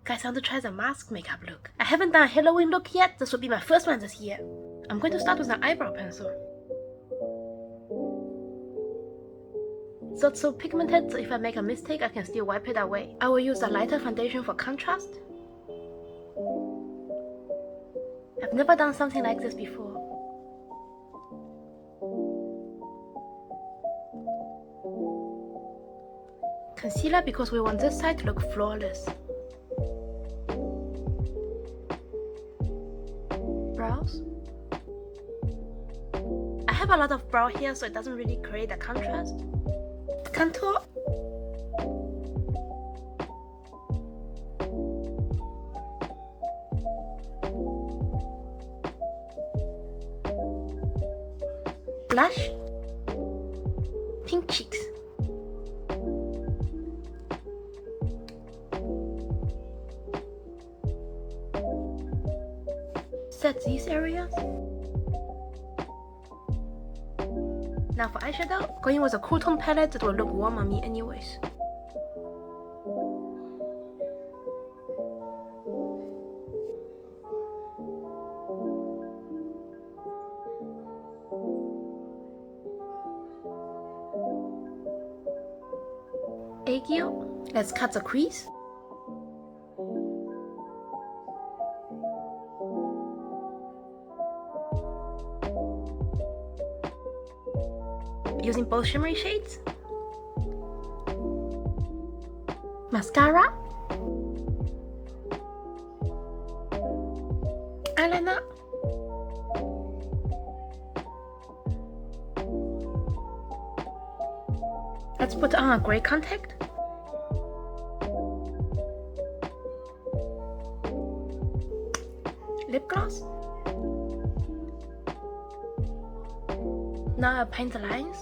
Guys, I want to try the mask makeup look. I haven't done a Halloween look yet. This will be my first one this year. I'm going to start with an eyebrow pencil. It's not so pigmented, so if I make a mistake, I can still wipe it away. I will use a lighter foundation for contrast. I've never done something like this before. Concealer, because we want this side to look flawless. Brows. I have a lot of brow hair, so it doesn't really create a contrast. Contour. Blush. Pink cheeks. Set these areas. Now for eyeshadow, going with a cool tone palette that will look warm on me anyways. Agio, let's cut the crease. Using both shimmery shades. Mascara. Eyeliner. Let's put on a gray contact. Lip gloss. Now I paint the lines.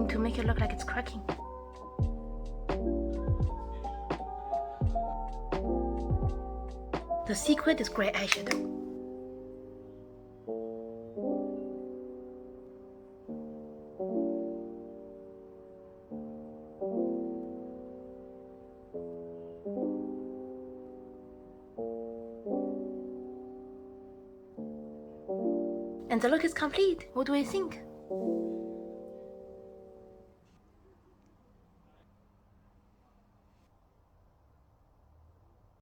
To make it look like it's cracking. The secret is gray eyeshadow. And the look is complete. What do you think?